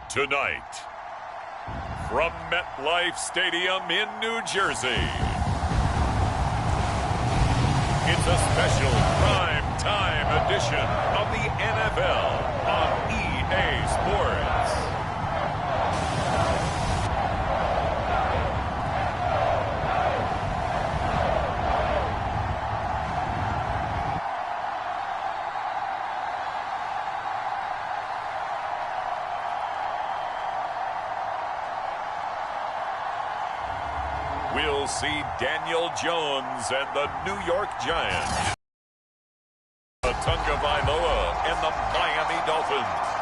Tonight, from MetLife Stadium in New Jersey, it's a special prime time edition of the NFL on EA Sports. We'll see Daniel Jones and the New York Giants, Tagovailoa and the Miami Dolphins.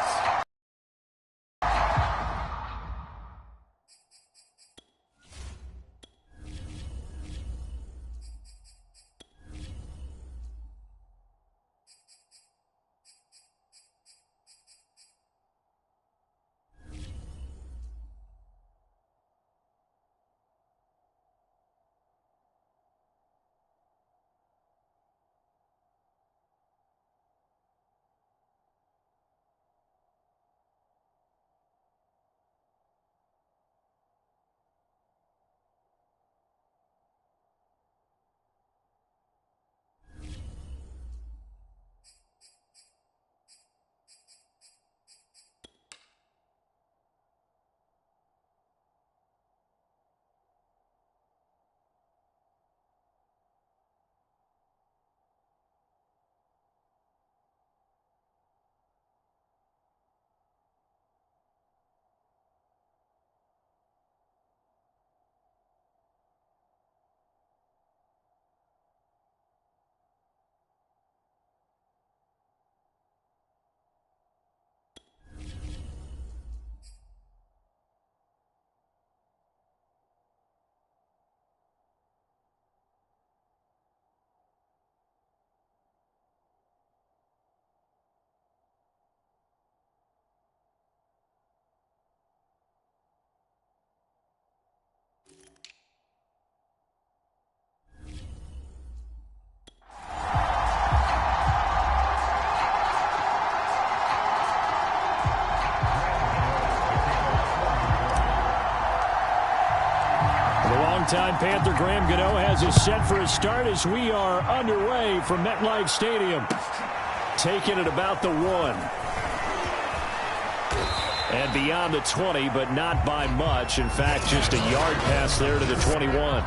Time Panther Graham Gano has us set for a start as we are underway from MetLife Stadium. Taking it about the 1. And beyond the 20, but not by much. In fact, just a yard pass there to the 21.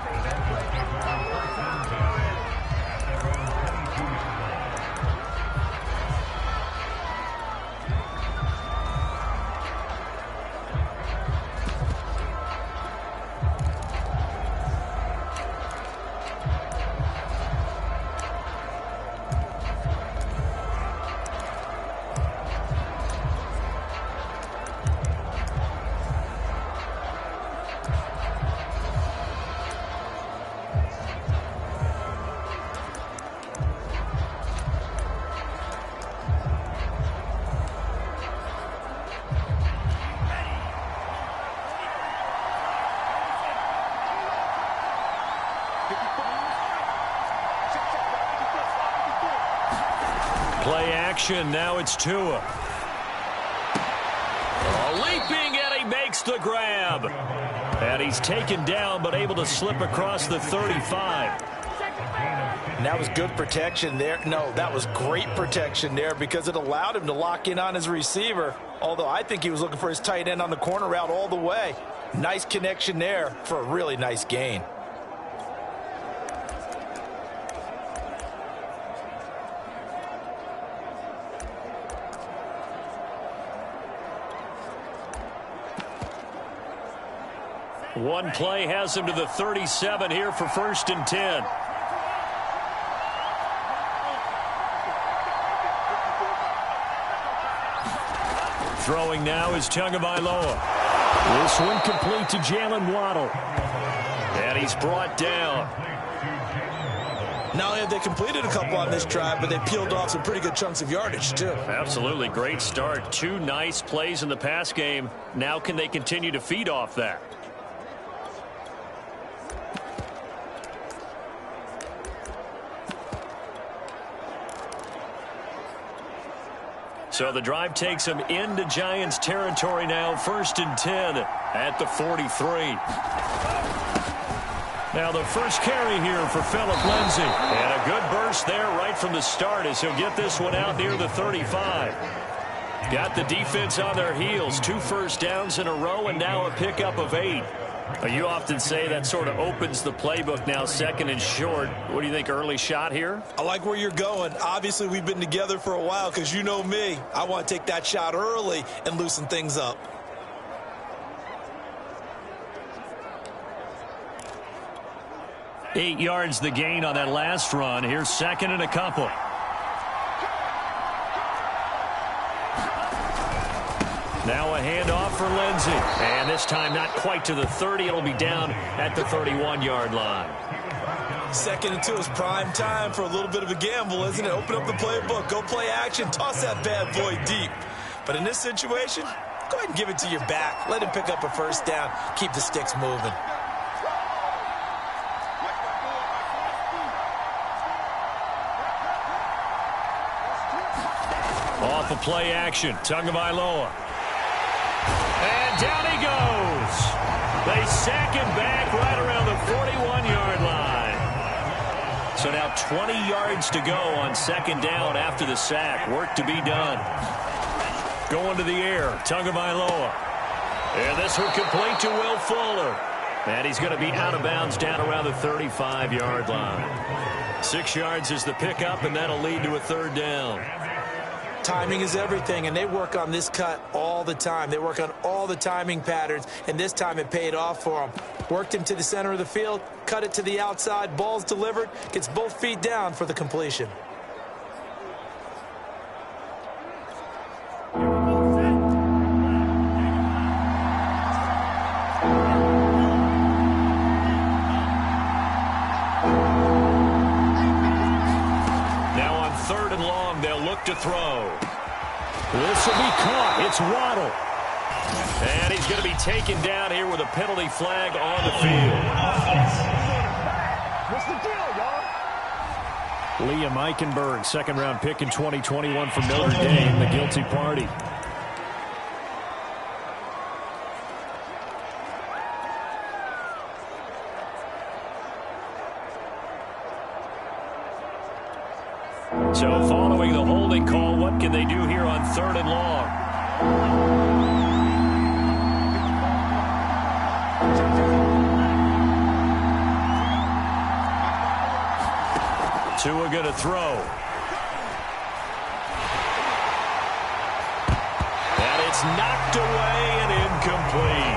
Play action. Now it's Tua. Leaping, and he makes the grab. And he's taken down, but able to slip across the 35. And that was good protection there. No, that was great protection there because it allowed him to lock in on his receiver. Although I think he was looking for his tight end on the corner route all the way. Nice connection there for a really nice gain. One play has him to the 37 here for 1st and 10. Throwing now is Tagovailoa. This one complete to Jalen Waddle. And he's brought down. Not only have they completed a couple on this drive, but they peeled off some pretty good chunks of yardage, too. Absolutely. Great start. 2 nice plays in the pass game. Now can they continue to feed off that? So the drive takes them into Giants territory now, 1st and 10 at the 43. Now the first carry here for Phillip Lindsay. And a good burst there right from the start as he'll get this one out near the 35. Got the defense on their heels. 2 first downs in a row and now a pickup of 8. You often say that sort of opens the playbook now, 2nd and short. What do you think, early shot here? I like where you're going. Obviously, we've been together for a while because you know me. I want to take that shot early and loosen things up. Eight yards the gain on that last run. Here's 2nd and a couple. Now a handoff for Lindsay. And this time not quite to the 30. It'll be down at the 31-yard line. 2nd and 2 is prime time for a little bit of a gamble, isn't it? Open up the playbook. Go play action. Toss that bad boy deep. But in this situation, go ahead and give it to your back. Let him pick up a first down. Keep the sticks moving. Off of play action. Tagovailoa. And down he goes. They sack him back right around the 41-yard line. So now 20 yards to go on 2nd down after the sack. Work to be done. Going to the air. Tagovailoa. And this one complete to Will Fuller. And he's going to be out of bounds down around the 35-yard line. 6 yards is the pickup, and that'll lead to a 3rd down. Timing is everything, and they work on this cut all the time. They work on all the timing patterns, and this time it paid off for them. Worked him to the center of the field, cut it to the outside, ball's delivered, gets both feet down for the completion. To throw. This will be caught. It's Waddle. And he's going to be taken down here with a penalty flag on the field. What's the deal, y'all? Liam Eichenberg, 2nd-round pick in 2021 from Notre Dame, the guilty party. So following the holding call, what can they do here on 3rd and long? Tua going to throw. And it's knocked away and incomplete.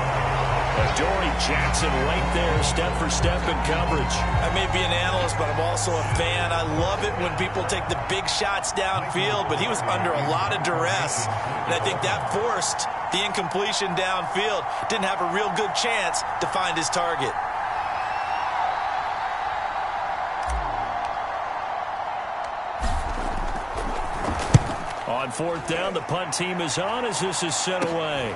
Adoree Jackson right there, step for step in coverage. I may be an analyst, but I'm also a fan. I love it when people take the big shots downfield, but he was under a lot of duress. And I think that forced the incompletion downfield. Didn't have a real good chance to find his target. On 4th down, the punt team is on as this is sent away.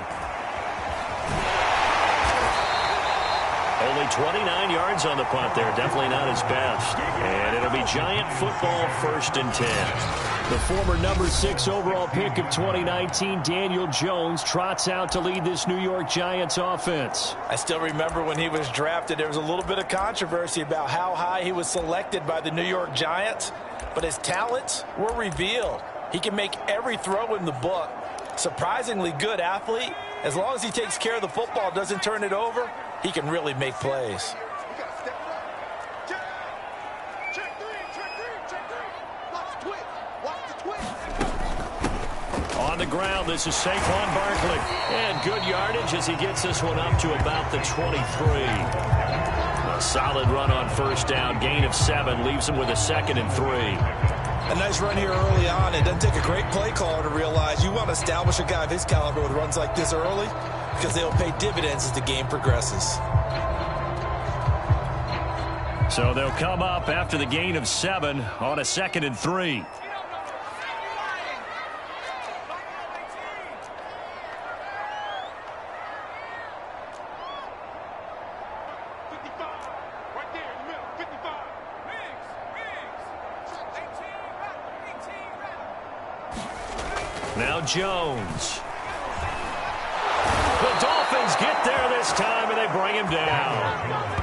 Only 29 yards on the punt there. Definitely not his best. And it'll be Giant football, 1st and 10. The former number 6 overall pick of 2019, Daniel Jones, trots out to lead this New York Giants offense. I still remember when he was drafted, there was a little bit of controversy about how high he was selected by the New York Giants. But his talents were revealed. He can make every throw in the book. Surprisingly good athlete. As long as he takes care of the football, doesn't turn it over, he can really make plays. On the ground, this is Saquon Barkley. And good yardage as he gets this one up to about the 23. A solid run on 1st down. Gain of 7 leaves him with a 2nd and 3. A nice run here early on. It doesn't take a great play caller to realize you want to establish a guy of his caliber with runs like this early because they'll pay dividends as the game progresses. So they'll come up after the gain of 7 on a 2nd and 3. Now Jones. The Dolphins get there this time, and they bring him down.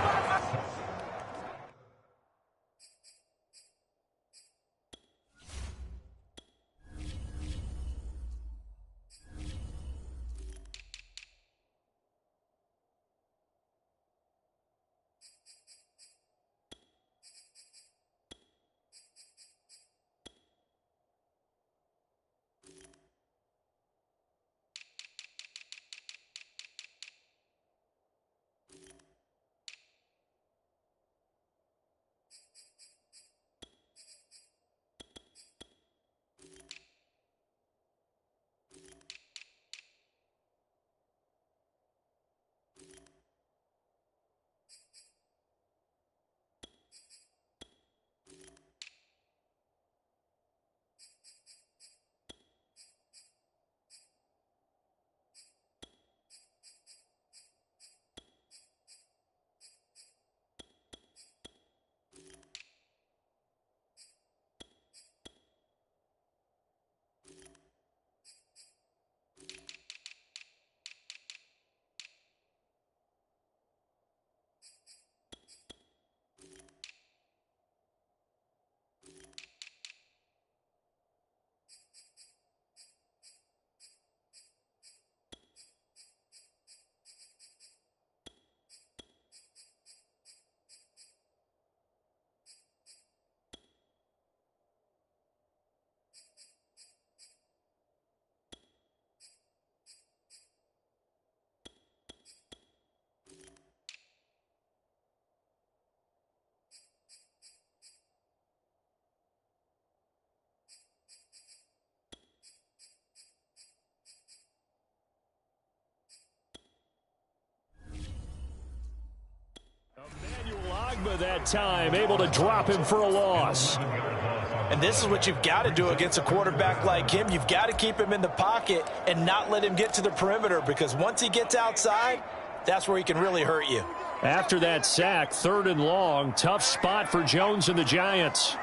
That time, able to drop him for a loss. And this is what you've got to do against a quarterback like him. You've got to keep him in the pocket and not let him get to the perimeter, because once he gets outside, that's where he can really hurt you. After that sack, 3rd and long, tough spot for Jones and the Giants.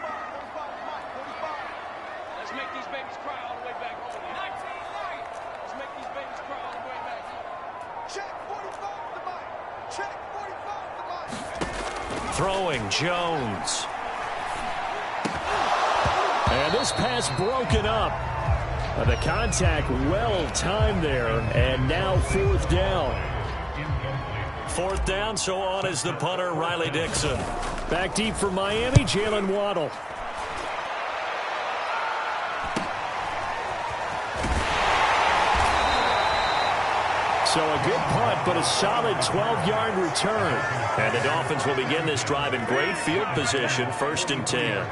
Let's make these babies cry all the way back home. Let's make these babies cry all the way back home. Check 45 to the mic. Check 45 to the mic. Throwing Jones. And this pass broken up. The contact well timed there. And now 4th down. 4th down, so on is the punter, Riley Dixon. Back deep for Miami, Jalen Waddle. So a good punt, but a solid 12-yard return. And the Dolphins will begin this drive in great field position, 1st and 10.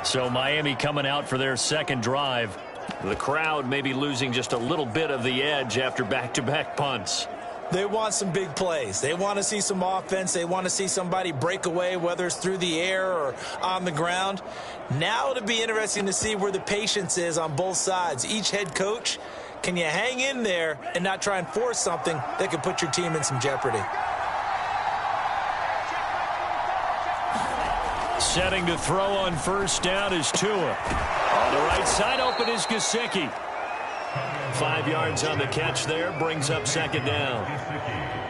So Miami coming out for their second drive. The crowd may be losing just a little bit of the edge after back-to-back punts. They want some big plays. They want to see some offense. They want to see somebody break away, whether it's through the air or on the ground. Now it'll be interesting to see where the patience is on both sides. Each head coach, can you hang in there and not try and force something that could put your team in some jeopardy? Setting to throw on 1st down is Tua. On the right side, open is Gesicki. 5 yards on the catch there, brings up 2nd down.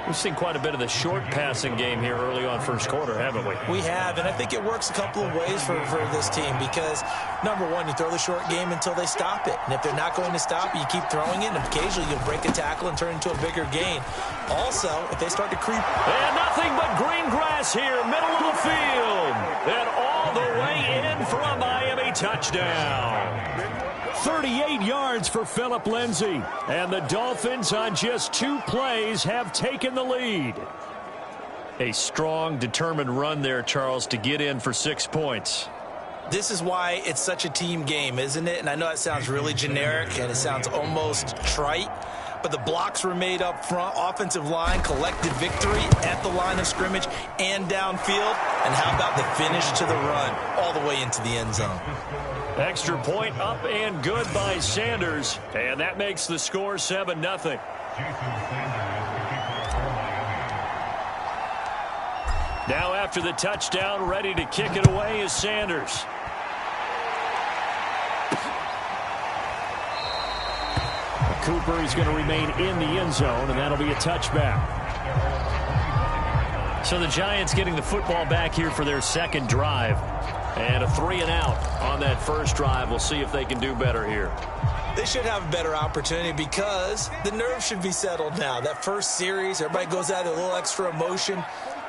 We've seen quite a bit of the short passing game here early on 1st quarter, haven't we? We have, and I think it works a couple of ways for this team because, number one, you throw the short game until they stop it. And if they're not going to stop it, you keep throwing it, and occasionally you'll break a tackle and turn into a bigger gain. Also, if they start to creep. And nothing but green grass here, middle of the field. And all the way in for a Miami touchdown. 38 yards for Phillip Lindsay. And the Dolphins on just 2 plays have taken the lead. A strong, determined run there, Charles, to get in for 6 points. This is why it's such a team game, isn't it? And I know it sounds really generic and it sounds almost trite, but the blocks were made up front. Offensive line, collective victory at the line of scrimmage and downfield. And how about the finish to the run all the way into the end zone? Extra point up and good by Sanders. And that makes the score 7-0. Now after the touchdown, ready to kick it away is Sanders. Cooper. He's going to remain in the end zone, and that'll be a touchback. So the Giants getting the football back here for their second drive. And a 3-and-out on that first drive. We'll see if they can do better here. They should have a better opportunity because the nerves should be settled now. That first series, everybody goes out with a little extra emotion.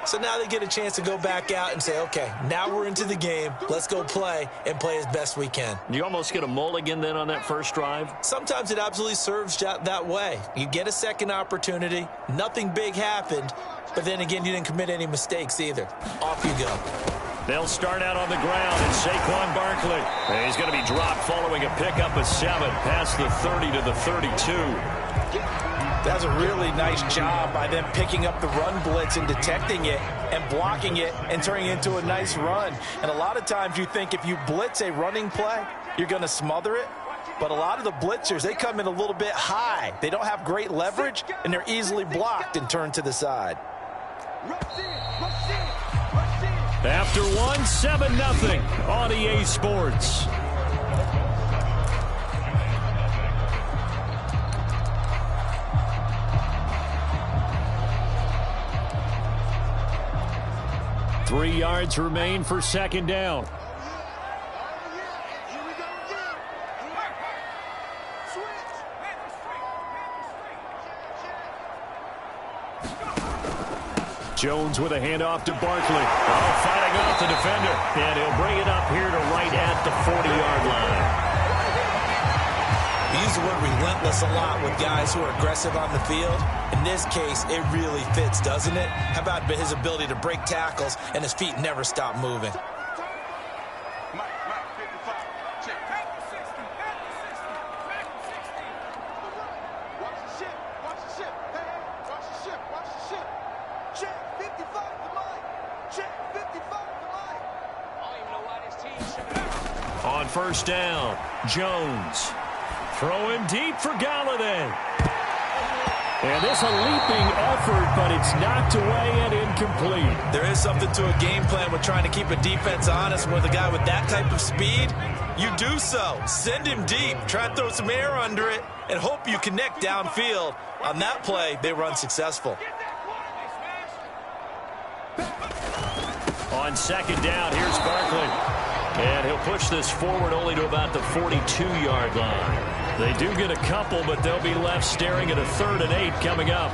So now they get a chance to go back out and say, okay, now we're into the game. Let's go play and play as best we can. You almost get a mulligan then on that first drive? Sometimes it absolutely serves that way. You get a second opportunity. Nothing big happened. But then again, you didn't commit any mistakes either. Off you go. They'll start out on the ground, and Saquon Barkley. And he's going to be dropped following a pickup of 7 past the 30 to the 32. That's a really nice job by them picking up the run blitz and detecting it and blocking it and turning it into a nice run. And a lot of times you think if you blitz a running play, you're going to smother it. But a lot of the blitzers, they come in a little bit high. They don't have great leverage, and they're easily blocked and turned to the side. After one, 7-0 on EA Sports. Three yards remain for second down. Jones with a handoff to Barkley. Oh, fighting off the defender. And he'll bring it up here to right at the 40-yard line. We use the word relentless a lot with guys who are aggressive on the field. In this case, it really fits, doesn't it? How about his ability to break tackles and his feet never stop moving? On first down, Jones throwing deep for Galladay. And this a leaping effort, but it's knocked away and incomplete. There is something to a game plan with trying to keep a defense honest. With a guy with that type of speed, you do so. Send him deep. Try and throw some air under it and hope you connect downfield. On that play, they run successful. On second down, here's Barkley. And he'll push this forward only to about the 42-yard line. They do get a couple, but they'll be left staring at a 3rd and 8 coming up.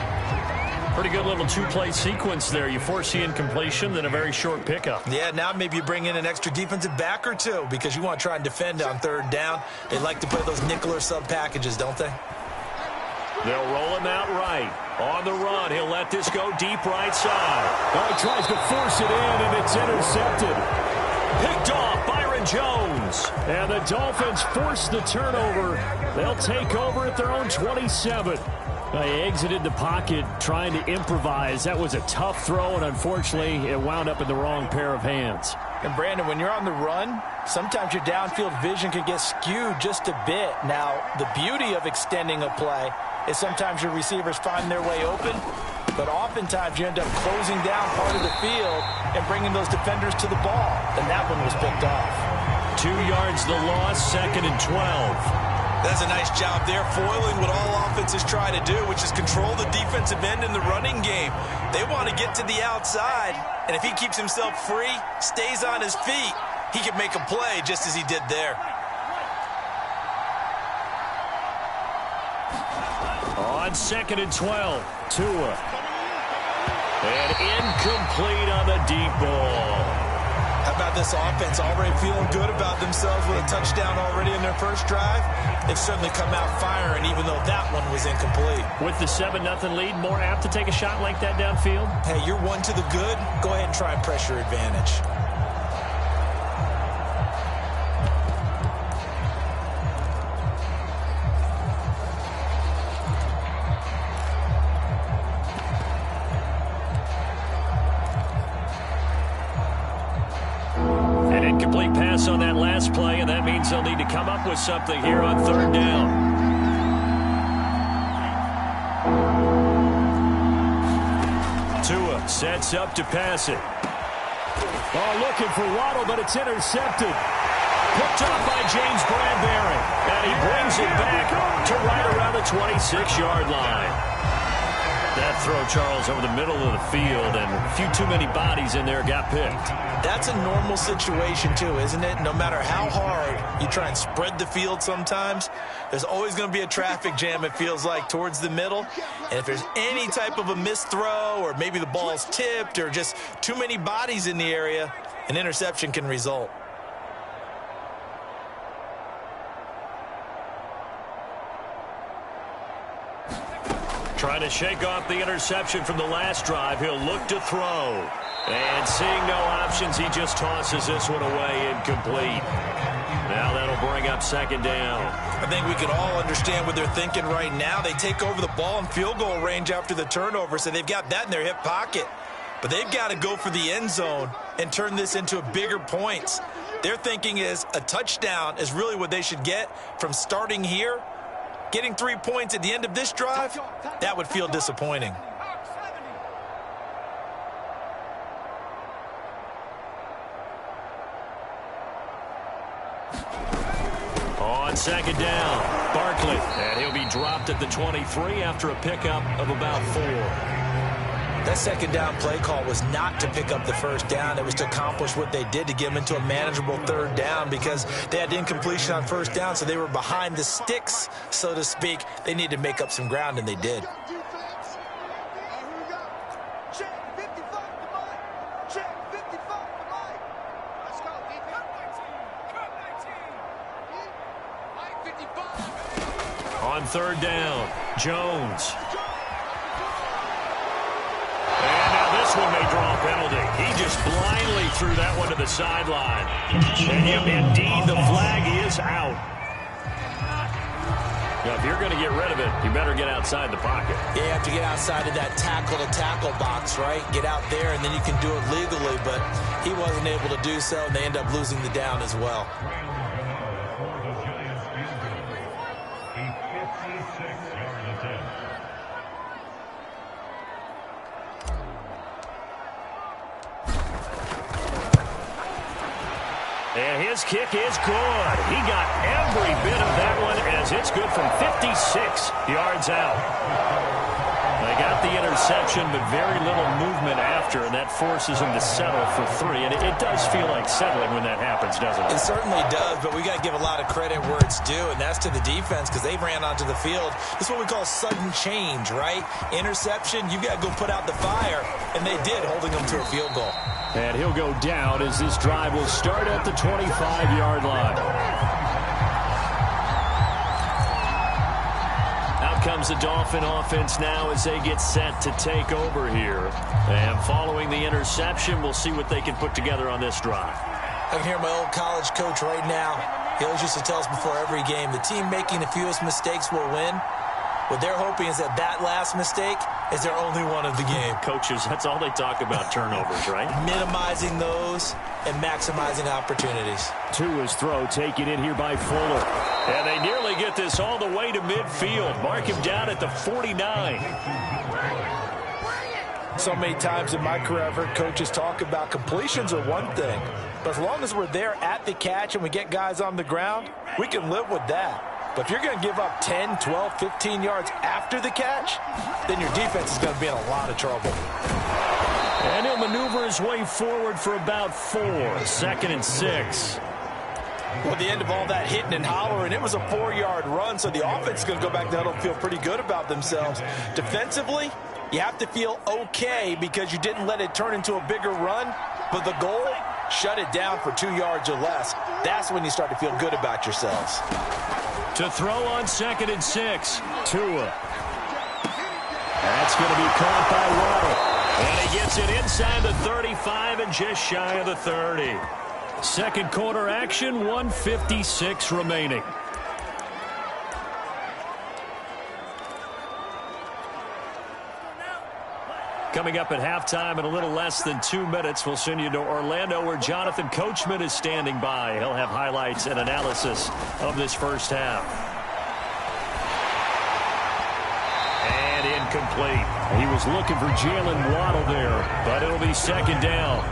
Pretty good little two-play sequence there. You force the incompletion, then a very short pickup. Yeah, now maybe you bring in an extra defensive back or two because you want to try and defend on 3rd down. They like to play those nickel or sub packages, don't they? They'll roll him out right. On the run, he'll let this go deep right side. Oh, he tries to force it in, and it's intercepted. Picked off Byron Jones. And the Dolphins force the turnover. They'll take over at their own 27. They exited the pocket trying to improvise. That was a tough throw, and unfortunately, it wound up in the wrong pair of hands. And, Brandon, when you're on the run, sometimes your downfield vision can get skewed just a bit. Now, the beauty of extending a play is sometimes your receivers find their way open, but oftentimes you end up closing down part of the field and bringing those defenders to the ball. And that one was picked off. 2 yards the loss, 2nd and 12. That's a nice job there, foiling what all offenses try to do, which is control the defensive end in the running game. They want to get to the outside, and if he keeps himself free, stays on his feet, he can make a play just as he did there. On 2nd and 12, Tua. And incomplete on the deep ball. How about this offense already feeling good about themselves with a touchdown already in their first drive? They've certainly come out firing, even though that one was incomplete. With the 7-0 lead, more apt to take a shot like that downfield? Hey, you're one to the good. Go ahead and try and press your advantage. Incomplete pass on that last play, and that means they'll need to come up with something here on 3rd down. Tua sets up to pass it. Oh, looking for Waddle, but it's intercepted. Picked off by James Bradbury. And he brings it back to right around the 26-yard line. That throw, Charles, over the middle of the field, and a few too many bodies in there got picked. That's a normal situation, too, isn't it? No matter how hard you try and spread the field sometimes, there's always going to be a traffic jam, it feels like, towards the middle. And if there's any type of a missed throw, or maybe the ball's tipped, or just too many bodies in the area, an interception can result. Trying to shake off the interception from the last drive. He'll look to throw. And seeing no options, he just tosses this one away, incomplete. Now that'll bring up second down. I think we can all understand what they're thinking right now. They take over the ball in field goal range after the turnover, so they've got that in their hip pocket. But they've got to go for the end zone and turn this into bigger points. Their thinking is a touchdown is really what they should get from starting here. Getting 3 points at the end of this drive, that would feel disappointing. On second down, Barkley. And he'll be dropped at the 23 after a pickup of about 4. That second down play call was not to pick up the first down. It was to accomplish what they did, to get them into a manageable third down, because they had incompletion on first down, so they were behind the sticks, so to speak. They needed to make up some ground, and they did. On third down, Jones. This one may draw a penalty. He just blindly threw that one to the sideline. And indeed, the flag is out. Now, if you're going to get rid of it, you better get outside the pocket. Yeah, you have to get outside of that tackle-to-tackle box, right? Get out there, and then you can do it legally. But he wasn't able to do so, and they end up losing the down as well. And his kick is good. He got every bit of that one as it's good from 56 yards out. They got the interception, but very little movement after, and that forces him to settle for 3. And it does feel like settling when that happens, doesn't it? It certainly does, but we got to give a lot of credit where it's due, and that's to the defense, because they ran onto the field. This is what we call sudden change, right? Interception, you got to go put out the fire, and they did, holding them to a field goal. And he'll go down as this drive will start at the 25-yard line. Out comes the Dolphin offense now as they get set to take over here. And following the interception, we'll see what they can put together on this drive. I can hear my old college coach right now. He always used to tell us before every game, the team making the fewest mistakes will win. What they're hoping is that last mistake is their only one of the game. Coaches, that's all they talk about, turnovers, right? Minimizing those and maximizing opportunities. Tua's throw taken in here by Fuller. And they nearly get this all the way to midfield. Mark him down at the 49. So many times in my career, I've heard coaches talk about completions are one thing. But as long as we're there at the catch and we get guys on the ground, we can live with that. But if you're going to give up 10, 12, 15 yards after the catch, then your defense is going to be in a lot of trouble. And he'll maneuver his way forward for about 4. 2nd and 6. Well, at the end of all that hitting and hollering, it was a 4-yard run, so the offense is going to go back to huddle and feel pretty good about themselves. Defensively, you have to feel okay because you didn't let it turn into a bigger run, but the goal, shut it down for 2 yards or less. That's when you start to feel good about yourselves. To throw on 2nd and 6. Tua. That's going to be caught by Waddle. And he gets it inside the 35 and just shy of the 30. Second quarter action, 1:56 remaining. Coming up at halftime in a little less than 2 minutes, we'll send you to Orlando where Jonathan Coachman is standing by. He'll have highlights and analysis of this first half. And incomplete. He was looking for Jalen Waddle there, but it'll be second down.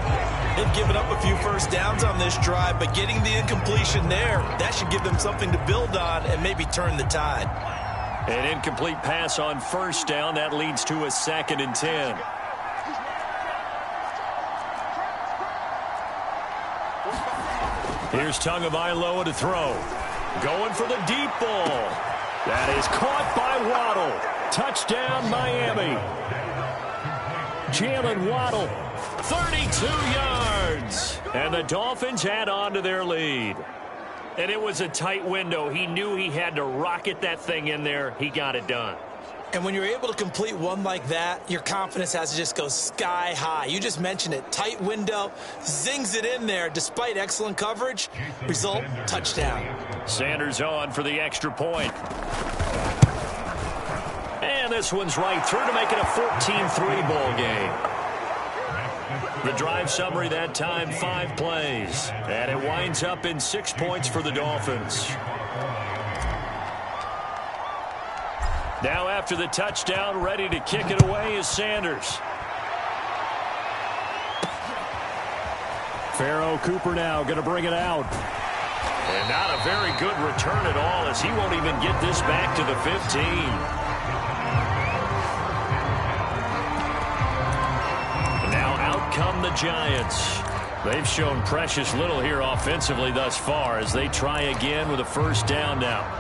They've given up a few first downs on this drive, but getting the incompletion there, that should give them something to build on and maybe turn the tide. An incomplete pass on first down. That leads to a 2nd and 10. Here's Tagovailoa to throw. Going for the deep ball. That is caught by Waddle. Touchdown, Miami. Jalen Waddle, 32 yards. And the Dolphins add on to their lead. And it was a tight window. He knew he had to rocket that thing in there. He got it done. And when you're able to complete one like that, your confidence has to just go sky high. You just mentioned it. Tight window, zings it in there despite excellent coverage. Result, touchdown. Sanders on for the extra point. And this one's right through to make it a 14-3 ball game. The drive summary that time, 5 plays. And it winds up in 6 points for the Dolphins. Now after the touchdown, ready to kick it away is Sanders. Pharaoh Cooper now going to bring it out. And not a very good return at all, as he won't even get this back to the 15. Now out come the Giants. They've shown precious little here offensively thus far as they try again with a first down now.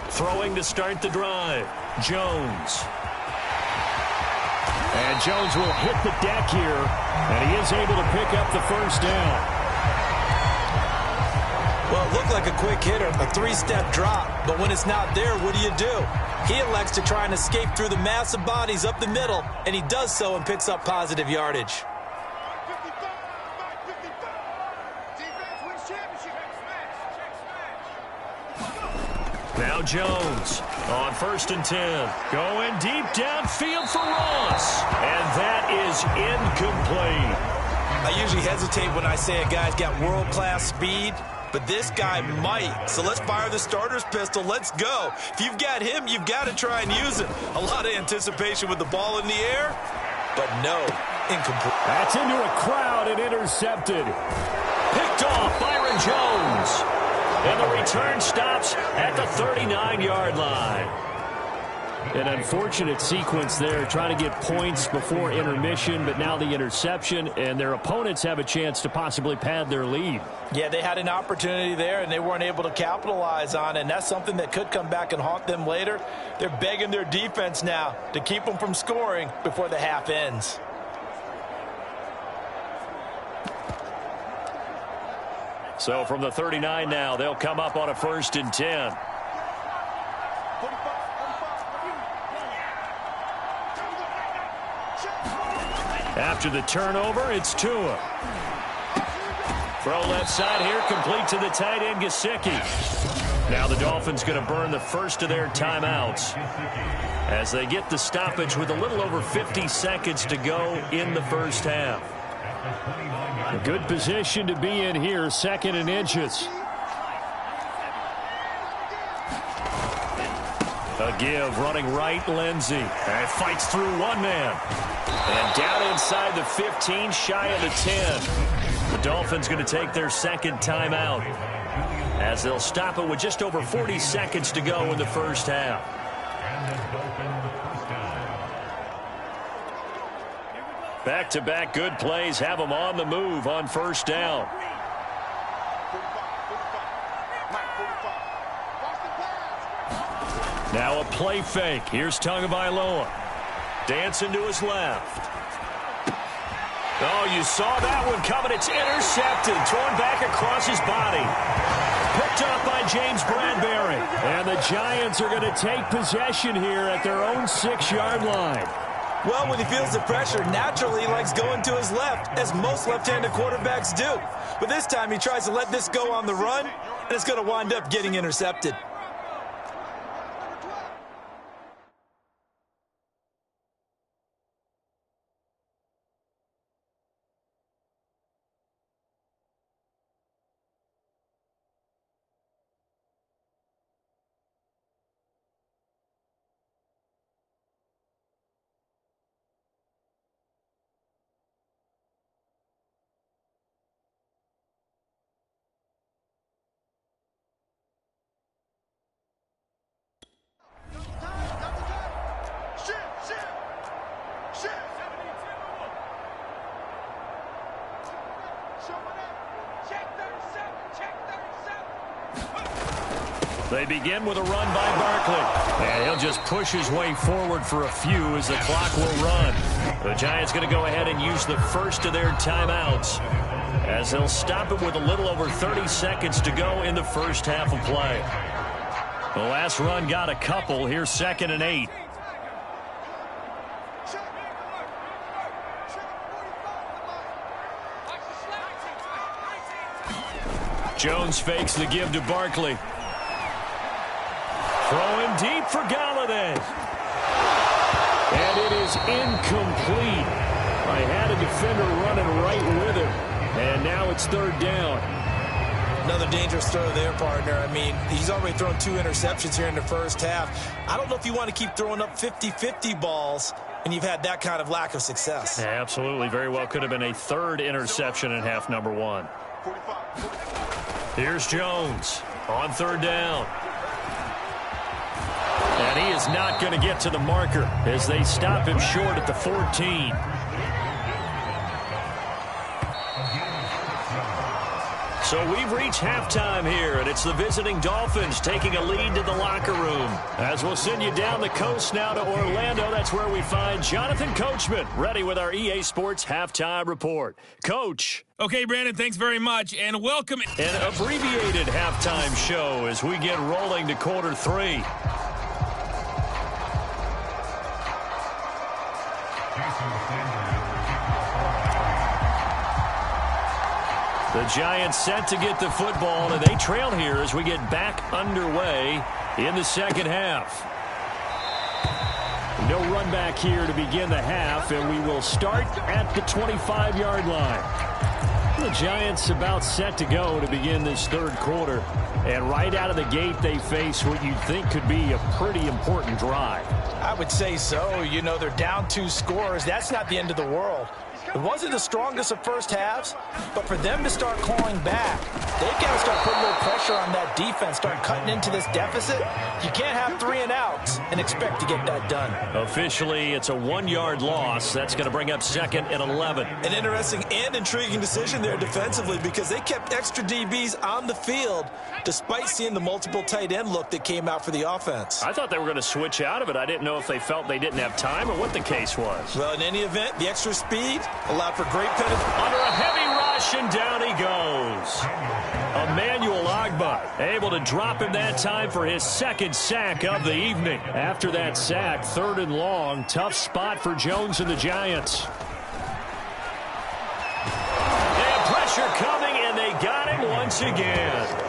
Throwing to start the drive, Jones. And Jones will hit the deck here, and he is able to pick up the first down. Well, it looked like a quick hitter, a 3-step drop, but when it's not there, what do? He elects to try and escape through the mass of bodies up the middle, and he does so and picks up positive yardage. Now Jones on 1st and 10. Going deep downfield for Ross. And that is incomplete. I usually hesitate when I say a guy's got world-class speed, but this guy might. So let's fire the starter's pistol. Let's go. If you've got him, you've got to try and use it. A lot of anticipation with the ball in the air, but no, incomplete. That's into a crowd and intercepted. Picked off Byron Jones. And the return stops at the 39-yard line. An unfortunate sequence there, trying to get points before intermission, but now the interception, and their opponents have a chance to possibly pad their lead. Yeah, they had an opportunity there, and they weren't able to capitalize on it, and that's something that could come back and haunt them later. They're begging their defense now to keep them from scoring before the half ends. So from the 39 now, they'll come up on a 1st and 10. After the turnover, it's Tua. Throw left side here, complete to the tight end, Gesicki. Now the Dolphins going to burn the first of their timeouts as they get the stoppage with a little over 50 seconds to go in the first half. A good position to be in here, 2nd and inches. A give, running right, Lindsey. And fights through one man. And down inside the 15, shy of the 10. The Dolphins going to take their 2nd timeout as they'll stop it with just over 40 seconds to go in the first half. Back-to-back good plays have them on the move on first down. Now a play fake. Here's Tagovailoa. Dancing to his left. Oh, you saw that one coming. It's intercepted. Thrown back across his body. Picked up by James Bradbury. And the Giants are going to take possession here at their own 6-yard line. Well, when he feels the pressure, naturally he likes going to his left, as most left-handed quarterbacks do. But this time he tries to let this go on the run, and it's going to wind up getting intercepted. They begin with a run by Barkley. And he'll just push his way forward for a few as the clock will run. The Giants going to go ahead and use the first of their timeouts, as they'll stop it with a little over 30 seconds to go in the first half of play. The last run got a couple. Here's 2nd and 8. Jones fakes the give to Barkley. Throwing deep for Galladay. And it is incomplete. I had a defender running right with him. And now it's 3rd down. Another dangerous throw there, partner. I mean, he's already thrown 2 interceptions here in the first half. I don't know if you want to keep throwing up 50-50 balls, and you've had that kind of lack of success. Yeah, absolutely. Very well could have been a 3rd interception in half number 1. Here's Jones on 3rd down. And he is not going to get to the marker as they stop him short at the 14. So we've reached halftime here, and it's the visiting Dolphins taking a lead to the locker room. As we'll send you down the coast now to Orlando, that's where we find Jonathan Coachman, ready with our EA Sports Halftime Report. Coach. Okay, Brandon, thanks very much, and welcome. An abbreviated halftime show as we get rolling to quarter 3. The Giants set to get the football, and they trail here as we get back underway in the second half. No run back here to begin the half, and we will start at the 25-yard line. The Giants about set to go to begin this 3rd quarter, and right out of the gate they face what you think could be a pretty important drive. I would say so. You know, they're down 2 scores. That's not the end of the world. It wasn't the strongest of first halves, but for them to start clawing back, they've got to start putting a little pressure on that defense, start cutting into this deficit. You can't have 3 and outs and expect to get that done. Officially, it's a 1-yard loss. That's going to bring up 2nd and 11. An interesting and intriguing decision there defensively, because they kept extra DBs on the field despite seeing the multiple tight end look that came out for the offense. I thought they were going to switch out of it. I didn't know if they felt they didn't have time or what the case was. Well, in any event, the extra speed allowed for great penetration. Under a heavy rush, and down he goes. Emmanuel Ogbah able to drop him that time for his 2nd sack of the evening. After that sack, 3rd and long, tough spot for Jones and the Giants. And pressure coming, and they got him once again.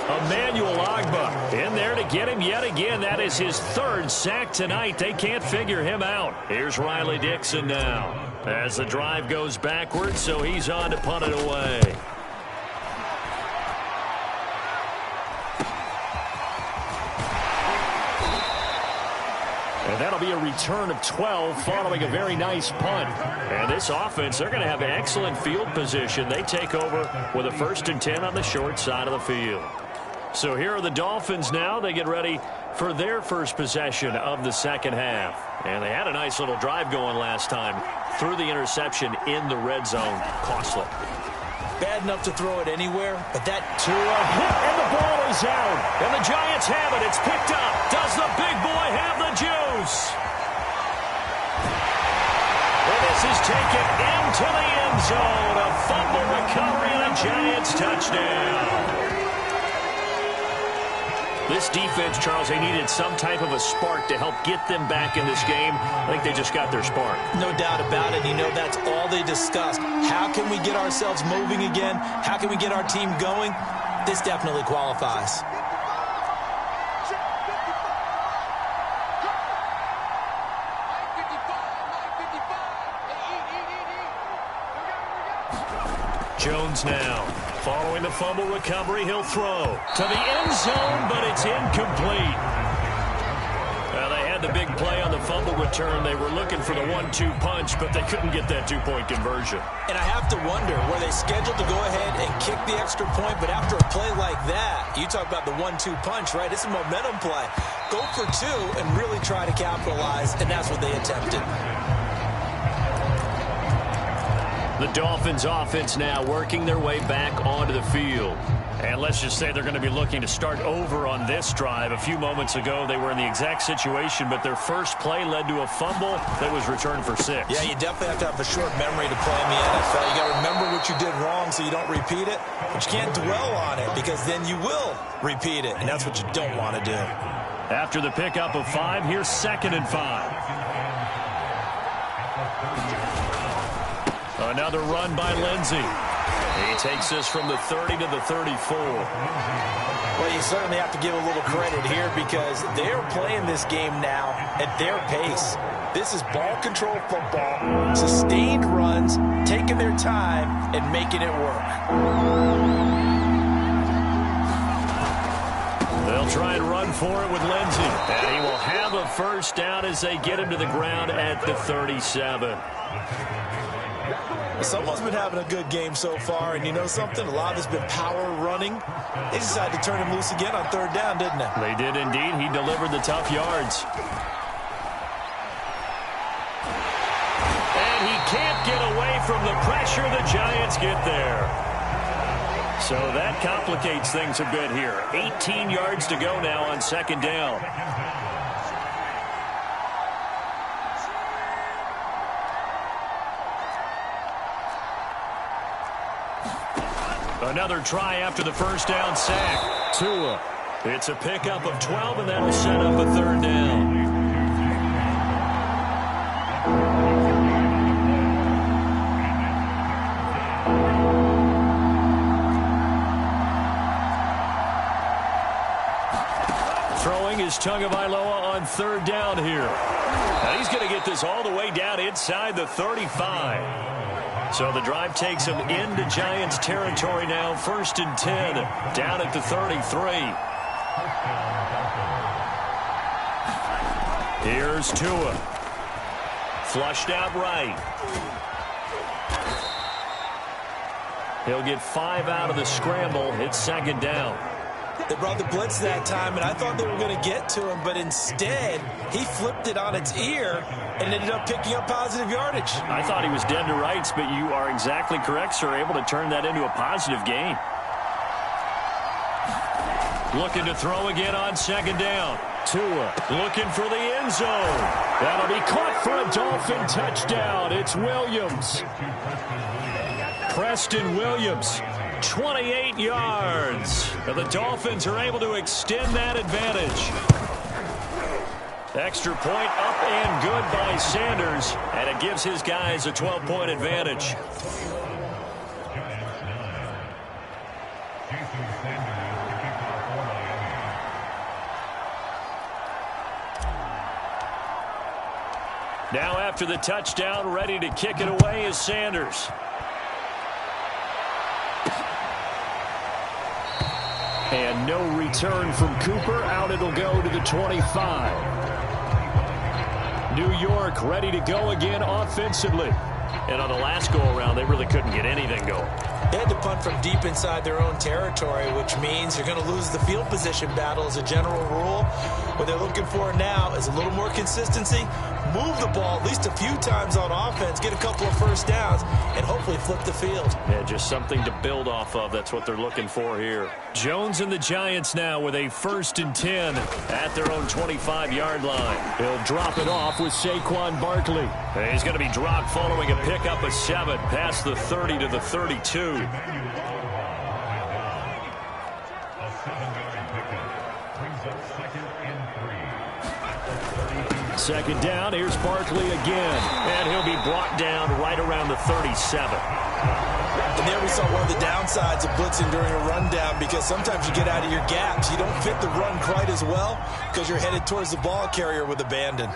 Emmanuel Ogbah in there to get him yet again. That is his 3rd sack tonight. They can't figure him out. Here's Riley Dixon now as the drive goes backwards, so he's on to punt it away. And that'll be a return of 12 following a very nice punt. And this offense, they're going to have excellent field position. They take over with a 1st and 10 on the short side of the field. So here are the Dolphins now. They get ready for their first possession of the second half. And they had a nice little drive going last time through the interception in the red zone. Costly. Bad enough to throw it anywhere, but that to a hit, and the ball is out. And the Giants have it. It's picked up. Does the big boy have the juice? And this is taken into the end zone. A fumble recovery and a Giants touchdown. This defense, Charles, they needed some type of a spark to help get them back in this game. I think they just got their spark. No doubt about it. You know, that's all they discussed. How can we get ourselves moving again? How can we get our team going? This definitely qualifies. Jones now. Following the fumble recovery, he'll throw to the end zone, but it's incomplete. They had the big play on the fumble return. They were looking for the 1-2 punch, but they couldn't get that 2-point conversion. And I have to wonder, were they scheduled to go ahead and kick the extra point, but after a play like that, you talk about the 1-2 punch, right? It's a momentum play. Go for 2 and really try to capitalize, and that's what they attempted. The Dolphins offense now working their way back onto the field. And let's just say they're going to be looking to start over on this drive. A few moments ago, they were in the exact situation, but their first play led to a fumble that was returned for 6. Yeah, you definitely have to have a short memory to play in the NFL. You got to remember what you did wrong so you don't repeat it, but you can't dwell on it because then you will repeat it, and that's what you don't want to do. After the pickup of 5, here's 2nd and 5. Another run by Lindsey. He takes this from the 30 to the 34. Well, you certainly have to give a little credit here because they're playing this game now at their pace. This is ball control football, sustained runs, taking their time and making it work. They'll try and run for it with Lindsey. And he will have a first down as they get him to the ground at the 37. Someone's been having a good game so far, and you know something? A lot of it's been power running. They decided to turn him loose again on 3rd down, didn't they? They did indeed. He delivered the tough yards. And he can't get away from the pressure. The Giants get there. So that complicates things a bit here. 18 yards to go now on 2nd down. Another try after the first down sack. Tua. It's a pickup of 12, and that'll set up a 3rd down. Throwing is Tagovailoa on 3rd down here. Now he's going to get this all the way down inside the 35. So the drive takes him into Giants territory now. 1st and 10, down at the 33. Here's Tua. Flushed out right. He'll get 5 out of the scramble. It's 2nd down. They brought the blitz that time, and I thought they were going to get to him, but instead, he flipped it on its ear and ended up picking up positive yardage. I thought he was dead to rights, but you are exactly correct, sir, able to turn that into a positive gain. Looking to throw again on 2nd down. Tua looking for the end zone. That'll be caught for a Dolphin touchdown. It's Williams. Preston Williams. 28 yards. The Dolphins are able to extend that advantage. Extra point up and good by Sanders, and it gives his guys a 12-point advantage. Now after the touchdown, ready to kick it away is Sanders. And no return from Cooper. Out it'll go to the 25. New York ready to go again offensively. And on the last go-around, they really couldn't get anything going. They had to punt from deep inside their own territory, which means you're going to lose the field position battle as a general rule. What they're looking for now is a little more consistency, move the ball at least a few times on offense, get a couple of first downs, and hopefully flip the field. Yeah, just something to build off of. That's what they're looking for here. Jones and the Giants now with a 1st and 10 at their own 25-yard line. He'll drop it off with Saquon Barkley. And he's going to be dropped following a pickup of 7 past the 30 to the 32. Second down, here's Barkley again. And he'll be brought down right around the 37. And there we saw one of the downsides of blitzing during a rundown, because sometimes you get out of your gaps. You don't fit the run quite as well because you're headed towards the ball carrier with abandon.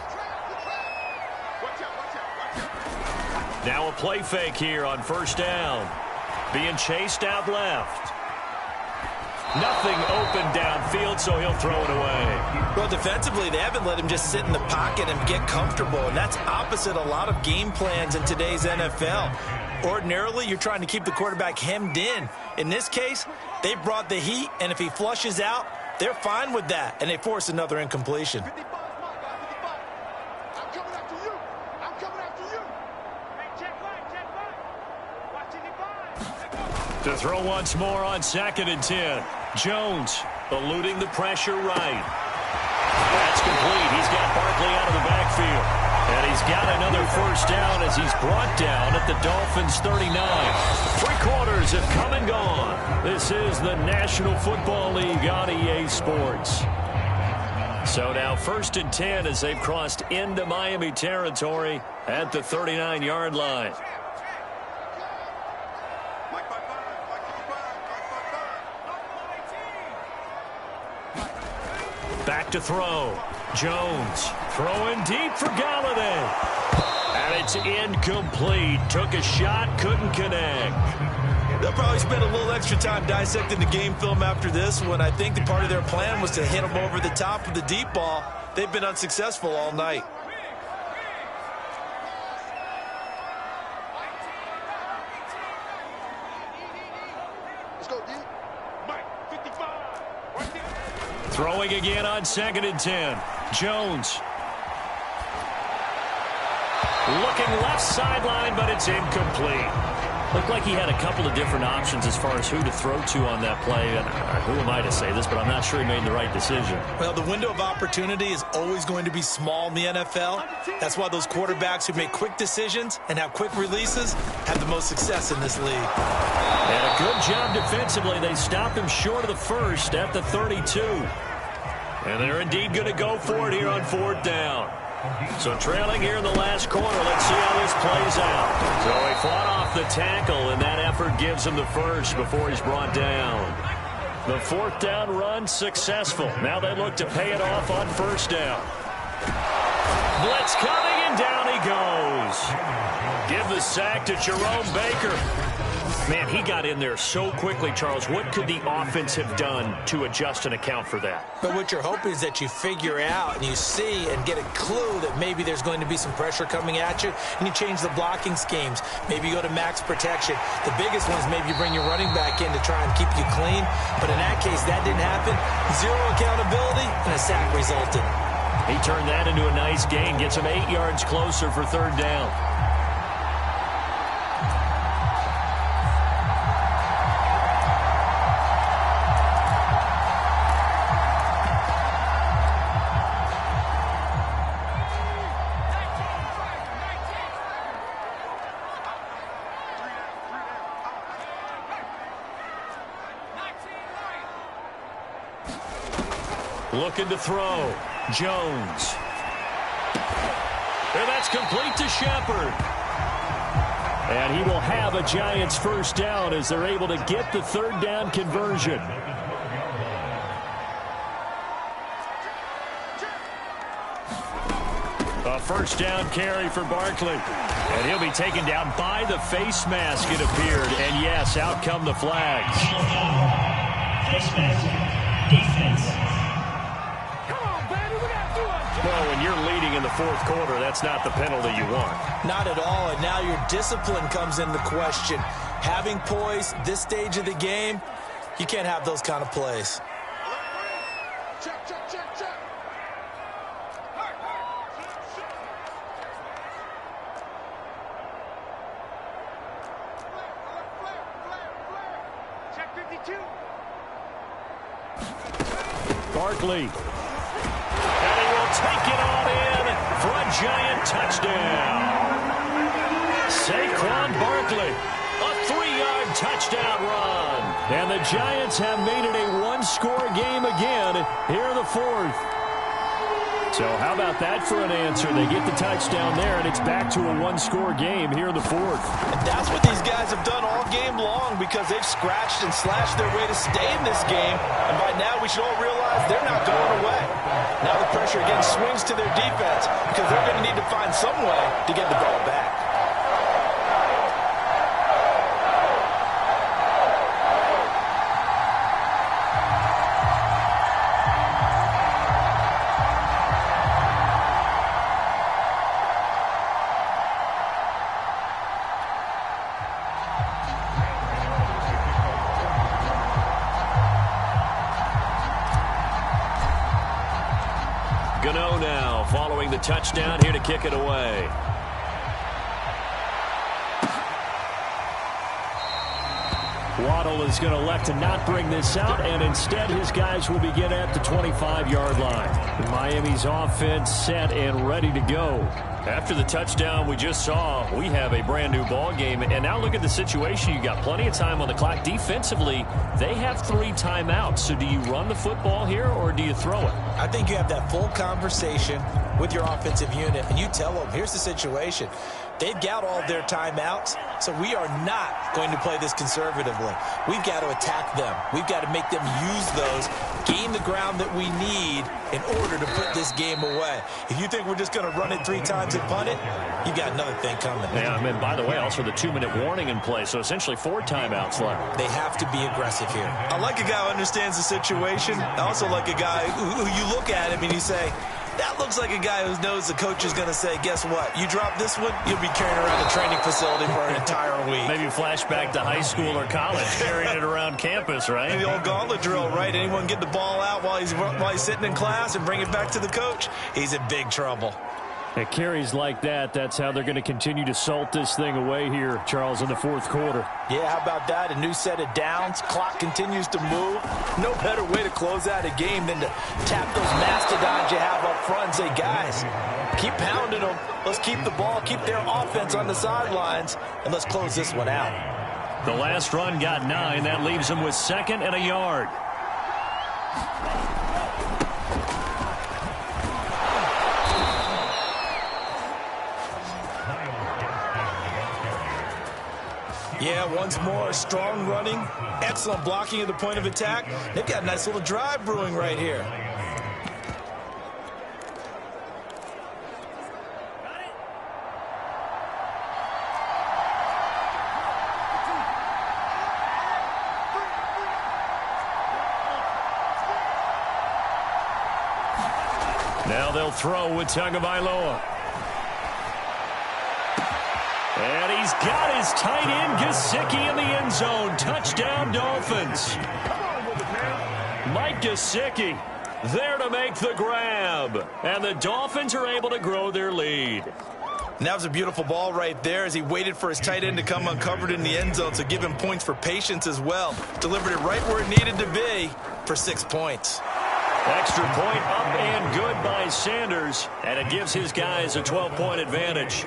Now a play fake here on 1st down. Being chased out left. Nothing open downfield, so he'll throw it away. Well, defensively, they haven't let him just sit in the pocket and get comfortable, and that's opposite a lot of game plans in today's NFL. Ordinarily, you're trying to keep the quarterback hemmed in. In this case, they brought the heat, and if he flushes out, they're fine with that, and they force another incompletion. I'm coming after you. I'm coming after you. Hey, check right. To throw once more on 2nd and 10. Jones eluding the pressure right. That's complete. He's got Barkley out of the backfield. And he's got another first down as he's brought down at the Dolphins' 39. 3 quarters have come and gone. This is the National Football League on EA Sports. So now 1st and 10 as they've crossed into Miami territory at the 39-yard line. Back to throw. Jones throwing deep for Galladay. And it's incomplete. Took a shot, couldn't connect. They'll probably spend a little extra time dissecting the game film after this one. I think the part of their plan was to hit them over the top of the deep ball. They've been unsuccessful all night. Let's go, D. Mike, 55. Right there. Throwing again on 2nd and 10. Jones. Looking left sideline, but it's incomplete. Looked like he had a couple of different options as far as who to throw to on that play. And who am I to say this, but I'm not sure he made the right decision. Well, the window of opportunity is always going to be small in the NFL. That's why those quarterbacks who make quick decisions and have quick releases have the most success in this league. And a good job defensively. They stopped him short of the first at the 32. And they're indeed going to go for it here on 4th down. So trailing here in the last quarter. Let's see how this plays out. So he fought off the tackle, and that effort gives him the first before he's brought down. The 4th down run successful. Now they look to pay it off on 1st down. Blitz coming, and down he goes. Give the sack to Jerome Baker. Man, he got in there so quickly, Charles. What could the offense have done to adjust and account for that? But what you're hoping is that you figure out and you see and get a clue that maybe there's going to be some pressure coming at you, and you change the blocking schemes. Maybe you go to max protection. The biggest one is maybe you bring your running back in to try and keep you clean. But in that case, that didn't happen. 0 accountability, and a sack resulted. He turned that into a nice gain. Gets him 8 yards closer for 3rd down. Looking to throw. Jones. And that's complete to Shepard. And he will have a Giants first down as they're able to get the 3rd down conversion. A first down carry for Barkley. And he'll be taken down by the face mask, it appeared. And yes, out come the flags. Face mask. Defense. Well, when you're leading in the 4th quarter, that's not the penalty you want. Not at all, and now your discipline comes into question. Having poise this stage of the game, you can't have those kind of plays. Check, check, check, check. Check 52. Barkley. And he will take it on in for a Giant touchdown. Saquon Barkley, a 3-yard touchdown run. And the Giants have made it a 1-score game again here in the 4th. So how about that for an answer? They get the touchdown there, and it's back to a 1-score game here in the 4th. And that's what these guys have done all game long because they've scratched and slashed their way to stay in this game. And by now, we should all realize they're not going away. Now the pressure again swings to their defense because they're going to need to find some way to get the ball back. Gano now following the touchdown here to kick it away. Waddle is going to elect to not bring this out, and instead his guys will begin at the 25-yard line. Miami's offense set and ready to go. After the touchdown we just saw, we have a brand-new ball game. And now look at the situation. You got plenty of time on the clock. Defensively, they have 3 timeouts. So do you run the football here or do you throw it? I think you have that full conversation with your offensive unit, and you tell them, here's the situation. They've got all their timeouts, so we are not going to play this conservatively. We've got to attack them. We've got to make them use those, gain the ground that we need in order to put this game away. If you think we're just going to run it 3 times and punt it, you got another thing coming. Yeah, and by the way, also the 2-minute warning in play, so essentially 4 timeouts left. They have to be aggressive here. I like a guy who understands the situation. I also like a guy who you look at him and you say, that looks like a guy who knows the coach is going to say, guess what? You drop this one, you'll be carrying around a training facility for an entire week. Maybe flashback to high school or college, carrying it around campus, right? The old gauntlet drill, right? Anyone get the ball out while he's sitting in class and bring it back to the coach? He's in big trouble. It carries like that. That's how they're going to continue to salt this thing away here, Charles, in the 4th quarter. Yeah, how about that? A new set of downs. Clock continues to move. No better way to close out a game than to tap those mastodons you have up front and say, guys, keep pounding them. Let's keep the ball, keep their offense on the sidelines, and let's close this one out. The last run got 9. That leaves them with 2nd and a yard. Yeah, once more, strong running, excellent blocking at the point of attack. They've got a nice little drive brewing right here. Now they'll throw with Tagovailoa. And he's got his tight end, Gesicki, in the end zone. Touchdown, Dolphins. Mike Gesicki there to make the grab. And the Dolphins are able to grow their lead. And that was a beautiful ball right there as he waited for his tight end to come uncovered in the end zone, so give him points for patience as well. Delivered it right where it needed to be for 6 points. Extra point up and good by Sanders. And it gives his guys a 12-point advantage.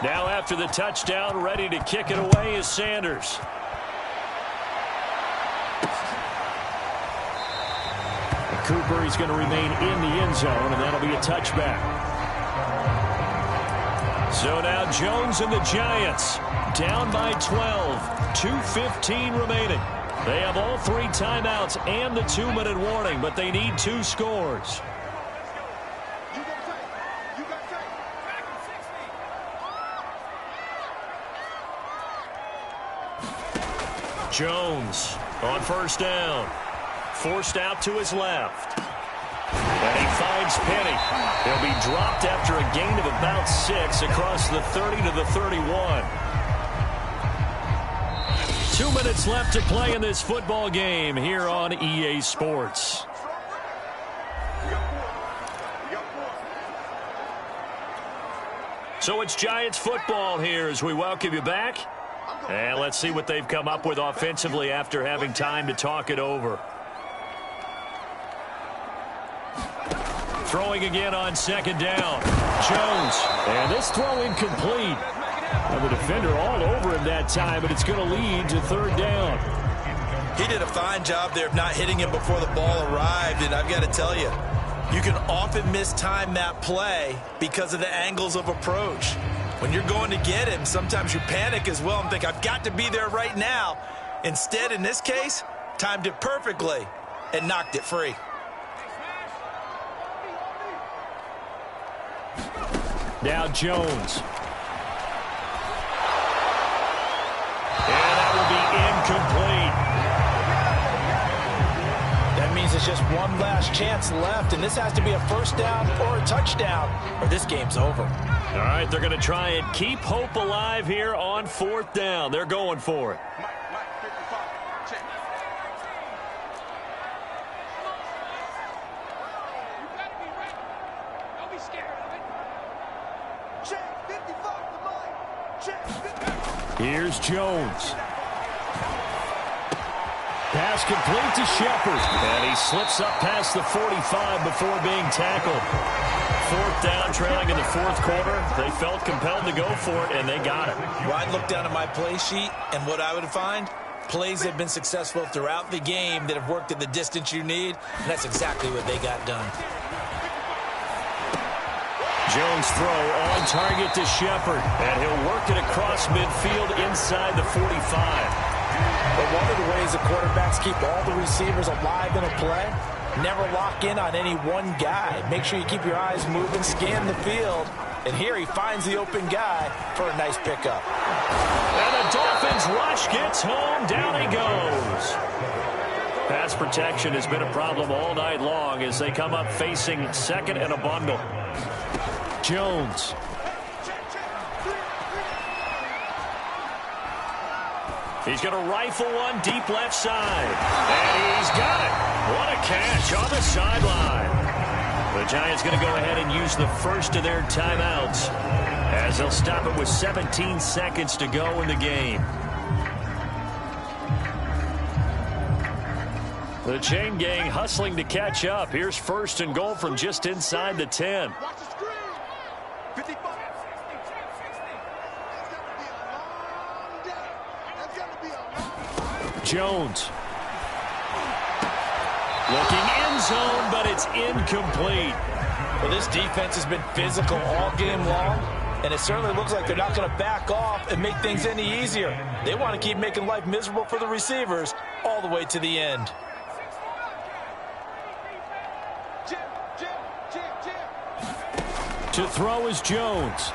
Now after the touchdown, ready to kick it away is Sanders. And Cooper, he's going to remain in the end zone, and that'll be a touchback. So now Jones and the Giants down by 12, 2:15 remaining. They have all 3 timeouts and the 2-minute warning, but they need 2 scores. Jones on first down. Forced out to his left. And he finds Penny. He'll be dropped after a gain of about 6 across the 30 to the 31. 2 minutes left to play in this football game here on EA Sports. So it's Giants football here as we welcome you back. And let's see what they've come up with offensively after having time to talk it over. Throwing again on 2nd down. Jones. And this throw incomplete. And the defender all over him that time, but it's going to lead to 3rd down. He did a fine job there of not hitting him before the ball arrived, and I've got to tell you, you can often mistime that play because of the angles of approach. When you're going to get him, sometimes you panic as well and think, I've got to be there right now. Instead, in this case, timed it perfectly and knocked it free. Now Jones. And that will be incomplete. That means it's just one last chance left, and this has to be a first down or a touchdown, or this game's over. All right, they're going to try and keep hope alive here on 4th down. They're going for it. Mike, 55. Check. You got to be ready. Don't be scared of it. Check. 55 to Mike. Check. 55. Here's Jones. Pass complete to Shepard. And he slips up past the 45 before being tackled. 4th down, trailing in the 4th quarter. They felt compelled to go for it, and they got it. Well, I'd look down at my play sheet, and what I would find, plays have been successful throughout the game that have worked at the distance you need, and that's exactly what they got done. Jones throw on target to Shepard, and he'll work it across midfield inside the 45. But one of the ways the quarterbacks keep all the receivers alive in a play, never lock in on any one guy. Make sure you keep your eyes moving, scan the field, and here he finds the open guy for a nice pickup. And the Dolphins rush gets home, down he goes. Pass protection has been a problem all night long as they come up facing 2nd and a bundle. Jones. He's going to rifle one deep left side. And he's got it. What a catch on the sideline. The Giants going to go ahead and use the first of their timeouts as they'll stop it with 17 seconds to go in the game. The chain gang hustling to catch up. Here's 1st and goal from just inside the 10. Watch the screen. 55. That's going to be a long day. Jones. Looking end zone, but it's incomplete. Well, this defense has been physical all game long, and it certainly looks like they're not going to back off and make things any easier. They want to keep making life miserable for the receivers all the way to the end. To throw is Jones.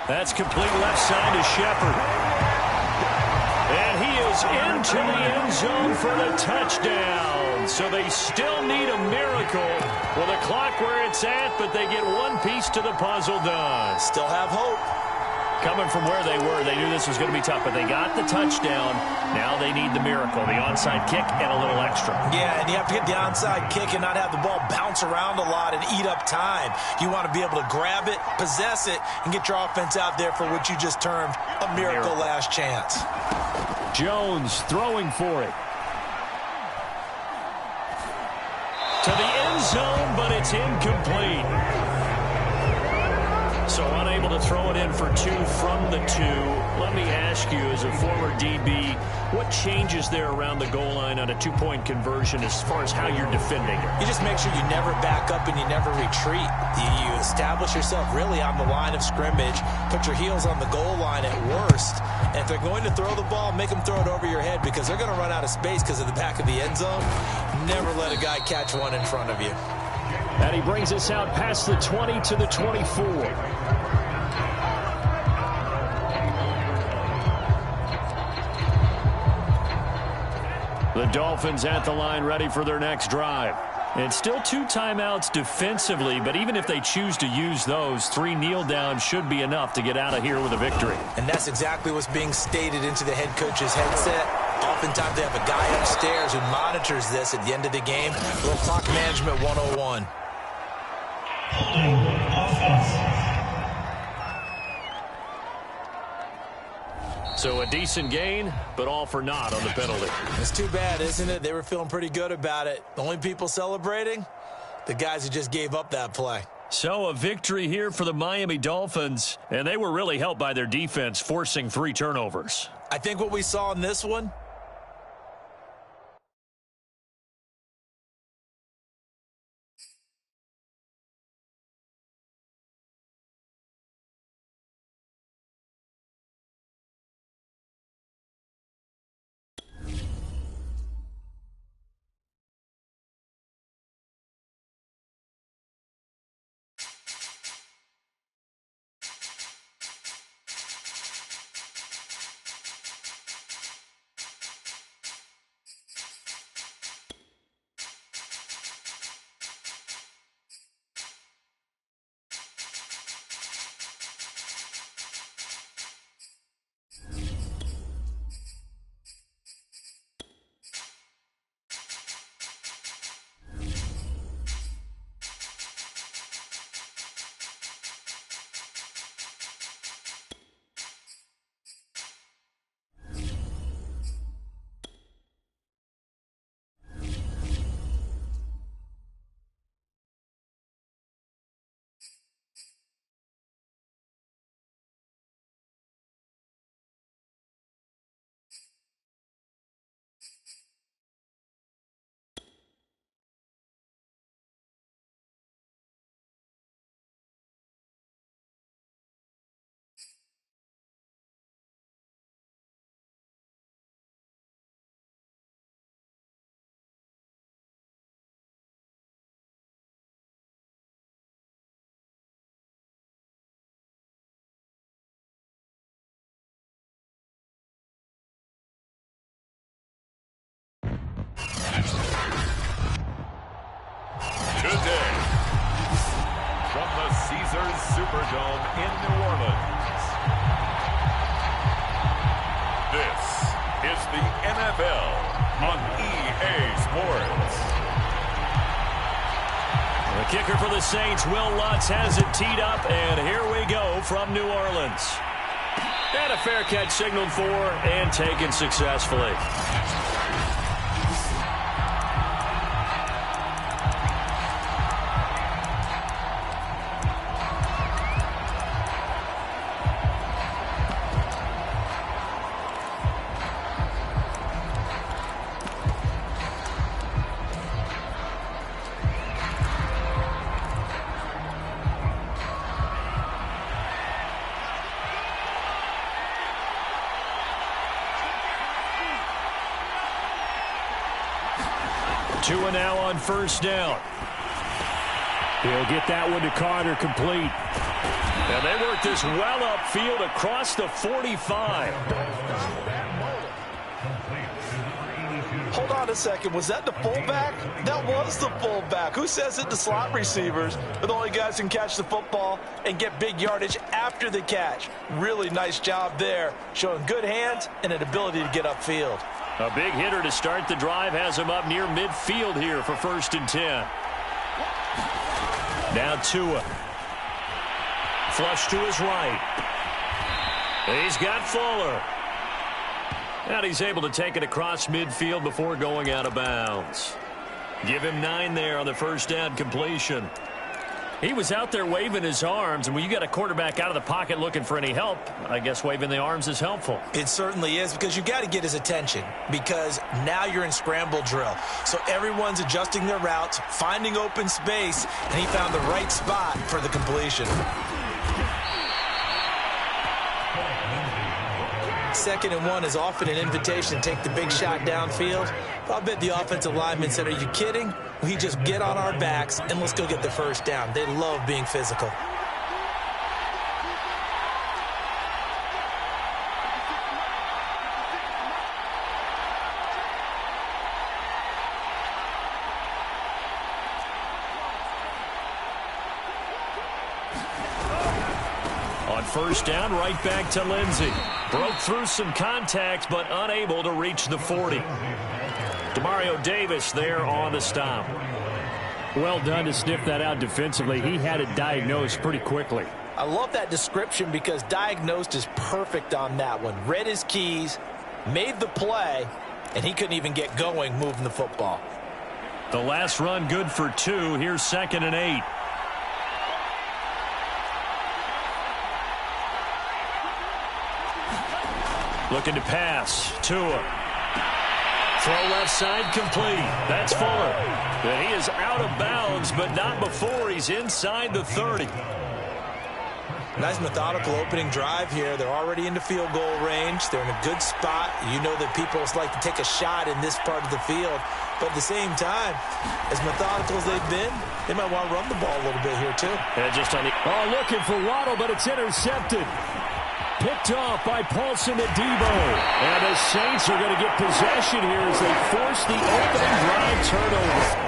That's complete left side to Shepard. And he is into the end zone for the touchdown. So they still need a miracle with a clock where it's at, but they get one piece to the puzzle done. Still have hope. Coming from where they were, they knew this was going to be tough, but they got the touchdown. Now they need the miracle, the onside kick and a little extra. Yeah, and you have to get the onside kick and not have the ball bounce around a lot and eat up time. You want to be able to grab it, possess it, and get your offense out there for what you just termed a miracle last chance. Jones throwing for it. To the end zone, but it's incomplete. So unable to throw it in for 2 from the 2. Let me ask you, as a former DB, what changes there around the goal line on a 2-point conversion as far as how you're defending it? You just make sure you never back up and you never retreat. You establish yourself really on the line of scrimmage, put your heels on the goal line at worst, and if they're going to throw the ball, make them throw it over your head because they're going to run out of space because of the back of the end zone. Never let a guy catch one in front of you. And he brings us out past the 20 to the 24. The Dolphins at the line ready for their next drive. And still 2 timeouts defensively, but even if they choose to use those, 3 kneel downs should be enough to get out of here with a victory. And that's exactly what's being stated into the head coach's headset. Oftentimes they have a guy upstairs who monitors this at the end of the game. A little clock management 101. Holding offense. So a decent gain, but all for naught on the penalty. It's too bad, isn't it? They were feeling pretty good about it. The only people celebrating? The guys who just gave up that play. So a victory here for the Miami Dolphins, and they were really helped by their defense, forcing 3 turnovers. I think what we saw in this one, on EA Sports. The kicker for the Saints, Will Lutz, has it teed up, and here we go from New Orleans. And a fair catch signaled for and taken successfully. Two and now on first down. He'll get that one to Carter, complete. And they work this well upfield across the 45. Hold on a second. Was that the fullback? That was the fullback. Who says it? The slot receivers are the only guys who can catch the football and get big yardage after the catch. Really nice job there, showing good hands and an ability to get upfield. A big hitter to start the drive has him up near midfield here for 1st and 10. Now Tua. Flush to his right. He's got Fuller. And he's able to take it across midfield before going out of bounds. Give him 9 there on the first down completion. He was out there waving his arms, and when you got a quarterback out of the pocket looking for any help, I guess waving the arms is helpful. It certainly is, because you got to get his attention, because now you're in scramble drill. So everyone's adjusting their routes, finding open space, and he found the right spot for the completion. 2nd and 1 is often an invitation to take the big shot downfield. I'll bet the offensive lineman said, "Are you kidding? We just get on our backs and let's go get the first down." They love being physical. On first down, right back to Lindsey. Broke through some contacts, but unable to reach the 40. Demario Davis there on the stop. Well done to sniff that out defensively. He had it diagnosed pretty quickly. I love that description, because diagnosed is perfect on that one. Read his keys, made the play, and he couldn't even get going moving the football. The last run good for 2. Here's 2nd and 8. Looking to pass. Tua. Throw left side complete. That's Fuller. And he is out of bounds, but not before he's inside the 30. Nice methodical opening drive here. They're already into field goal range. They're in a good spot. You know that people like to take a shot in this part of the field. But at the same time, as methodical as they've been, they might want to run the ball a little bit here too. And just on the looking for Waddle, but it's intercepted. Picked off by Paulson Adebo. And the Saints are going to get possession here as they force the opening drive turnover.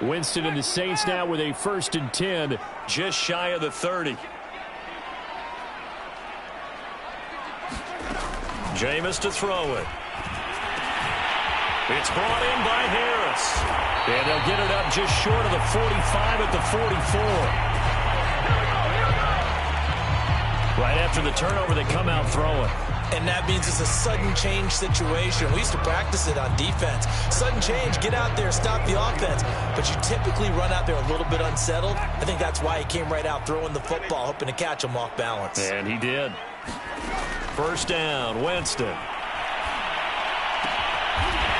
Winston and the Saints now with a 1st and 10. Just shy of the 30. Jameis to throw it. It's brought in by Harris. And they'll get it up just short of the 45 at the 44. Right after the turnover, they come out throwing. And that means it's a sudden change situation. We used to practice it on defense. Sudden change, get out there, stop the offense. But you typically run out there a little bit unsettled. I think that's why he came right out throwing the football, hoping to catch him off balance. And he did. First down, Winston.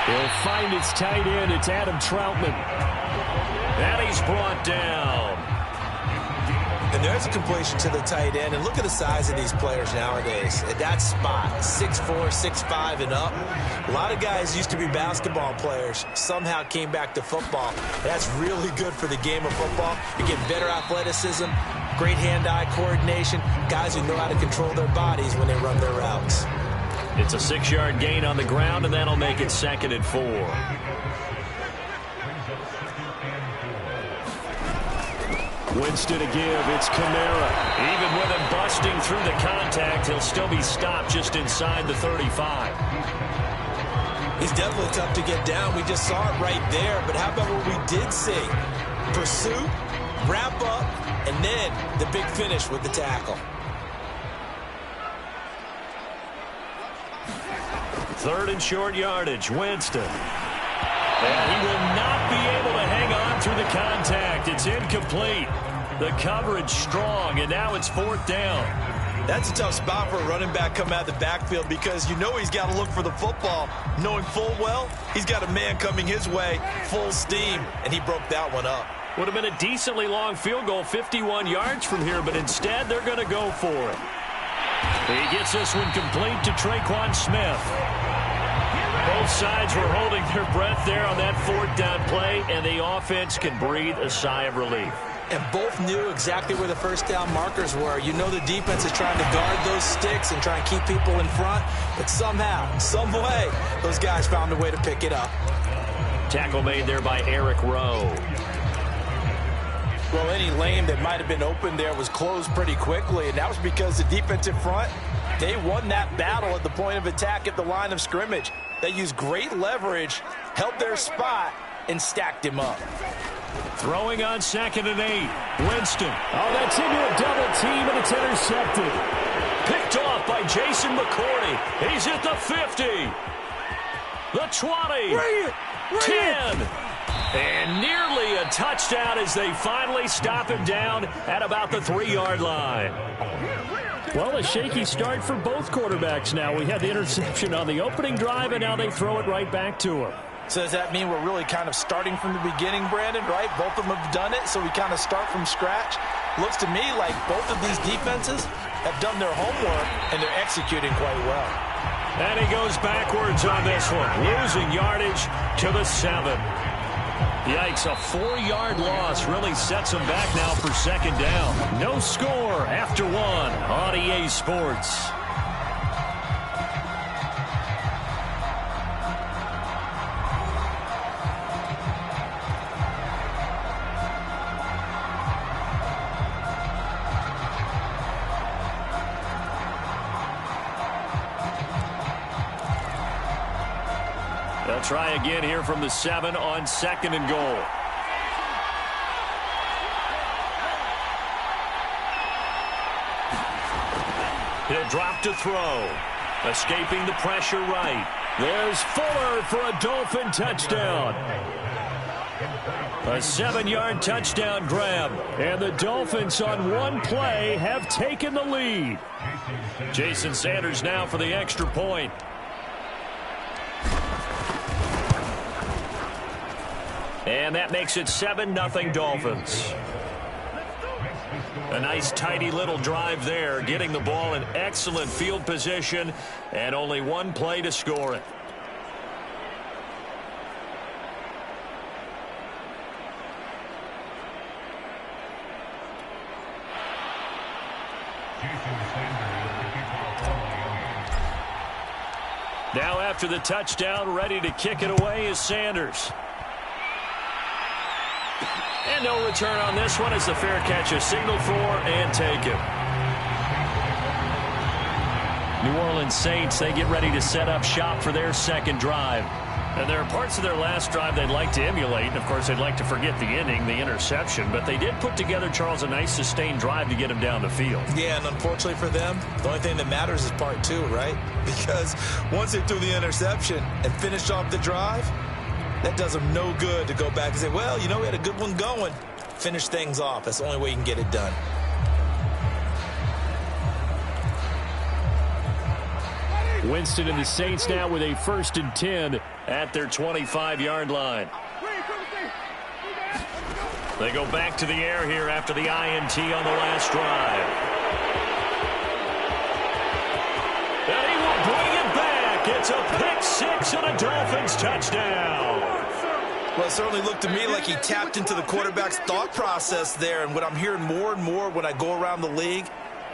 He'll find its tight end. It's Adam Troutman. And he's brought down. And there's a completion to the tight end. And look at the size of these players nowadays. At that spot, 6'4", 6'5", and up. A lot of guys used to be basketball players. Somehow came back to football. That's really good for the game of football. You get better athleticism, great hand-eye coordination, guys who know how to control their bodies when they run their routes. It's a 6-yard gain on the ground, and that'll make it 2nd and 4. Winston to give. It's Kamara. Even with him busting through the contact, he'll still be stopped just inside the 35. He's definitely tough to get down. We just saw it right there. But how about what we did see? Pursuit, wrap up, and then the big finish with the tackle. 3rd and short yardage. Winston. And he will not be able to hang on through the contact. It's incomplete. The coverage strong, and now it's 4th down. That's a tough spot for a running back coming out of the backfield because you know he's got to look for the football, knowing full well he's got a man coming his way, full steam, and he broke that one up. Would have been a decently long field goal, 51 yards from here, but instead they're going to go for it. He gets this one complete to Traquan Smith. Both sides were holding their breath there on that 4th down play, and the offense can breathe a sigh of relief. And both knew exactly where the 1st down markers were. You know the defense is trying to guard those sticks and try and keep people in front, but somehow, some way, those guys found a way to pick it up. Tackle made there by Eric Rowe. Well, any lane that might have been open there was closed pretty quickly, and that was because the defensive front, they won that battle at the point of attack at the line of scrimmage. They used great leverage, held their spot, and stacked him up. Throwing on 2nd and 8. Winston. Oh, that's into a double team, and it's intercepted. Picked off by Jason McCourty. He's at the 50. The 20. 10. And nearly a touchdown as they finally stop him down at about the 3-yard line. Well, a shaky start for both quarterbacks now. We had the interception on the opening drive, and now they throw it right back to him. So does that mean we're really kind of starting from the beginning, Brandon, right? Both of them have done it, so we kind of start from scratch. Looks to me like both of these defenses have done their homework, and they're executing quite well. And he goes backwards on this one, losing yardage to the 7. Yikes, a 4-yard loss really sets him back now for 2nd down. No score after 1 on EA Sports. They'll try again here from the 7 on 2nd and goal. He'll drop to throw. Escaping the pressure right. There's Fuller for a Dolphin touchdown. A 7-yard touchdown grab. And the Dolphins on one play have taken the lead. Jason Sanders now for the extra point. And that makes it 7-0 Dolphins. A nice, tidy little drive there, getting the ball in excellent field position, and only one play to score it. Now after the touchdown, ready to kick it away is Sanders. And no return on this one as the fair catch is signaled for and taken. New Orleans Saints, they get ready to set up shop for their second drive. And there are parts of their last drive they'd like to emulate. And, of course, they'd like to forget the ending, the interception. But they did put together, Charles, a nice sustained drive to get him down the field. Yeah, and unfortunately for them, the only thing that matters is part two, right? Because once they threw the interception and finished off the drive, that does them no good to go back and say, well, you know, we had a good one going. Finish things off. That's the only way you can get it done. Winston and the Saints now with a 1st and 10 at their 25-yard line. They go back to the air here after the INT on the last drive. And he will bring it back. It's a pick six and a Dolphins touchdown. Well, it certainly looked to me like he tapped into the quarterback's thought process there. And what I'm hearing more and more when I go around the league,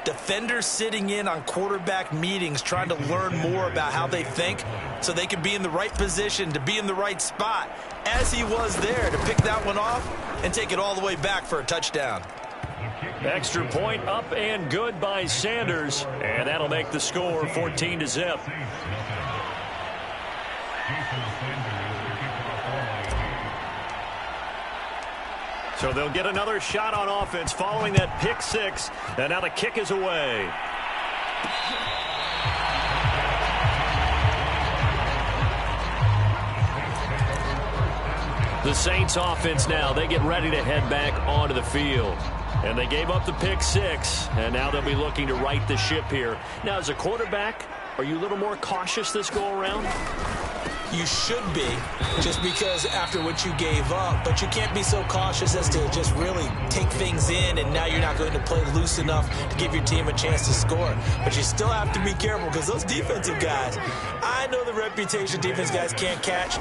defenders sitting in on quarterback meetings trying to learn more about how they think so they can be in the right position to be in the right spot, as he was there to pick that one off and take it all the way back for a touchdown. Extra point up and good by Sanders, and that'll make the score 14-0. So they'll get another shot on offense following that pick six, and now the kick is away. The Saints offense now, they get ready to head back onto the field. And they gave up the pick six, and now they'll be looking to right the ship here. Now, as a quarterback, are you a little more cautious this go-around? You should be, just because after what you gave up, but you can't be so cautious as to just really take things in, and now you're not going to play loose enough to give your team a chance to score. But you still have to be careful, because those defensive guys, I know the reputation defense guys can't catch.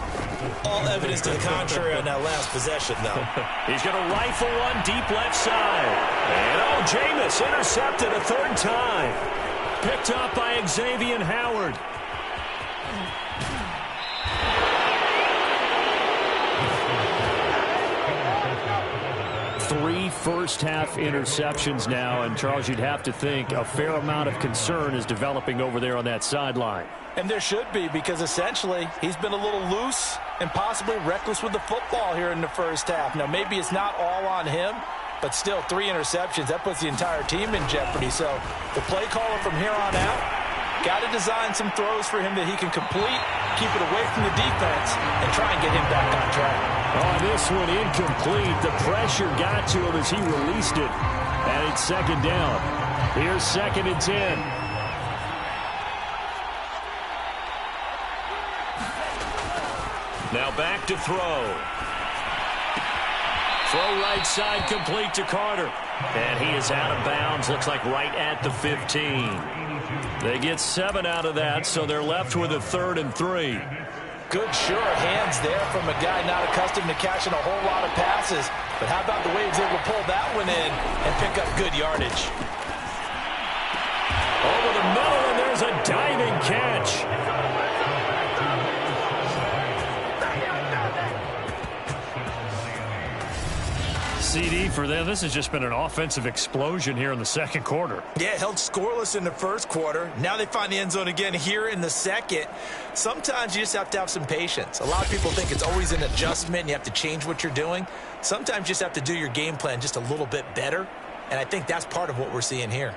All evidence to the contrary on that last possession, though. He's going to rifle one deep left side. And, Jameis intercepted a third time. Picked up by Xavier Howard. Three first-half interceptions now, and Charles, you'd have to think a fair amount of concern is developing over there on that sideline. And there should be, because essentially he's been a little loose and possibly reckless with the football here in the first half. Now, maybe it's not all on him, but still 3 interceptions. That puts the entire team in jeopardy. So the play caller from here on out got to design some throws for him that he can complete, keep it away from the defense, and try and get him back on track. Oh, this one incomplete. The pressure got to him as he released it. And it's second down. Here's 2nd and 10. Now back to throw. Throw right side complete to Carter. And he is out of bounds. Looks like right at the 15. They get 7 out of that, so they're left with a 3rd and 3. Good, sure hands there from a guy not accustomed to catching a whole lot of passes. But how about the way he was able to pull that one in and pick up good yardage? Over the middle, and there's a diving catch. CD for them. This has just been an offensive explosion here in the second quarter. Yeah, held scoreless in the first quarter. Now they find the end zone again here in the second. Sometimes you just have to have some patience. A lot of people think it's always an adjustment and you have to change what you're doing. Sometimes you just have to do your game plan just a little bit better, and I think that's part of what we're seeing here.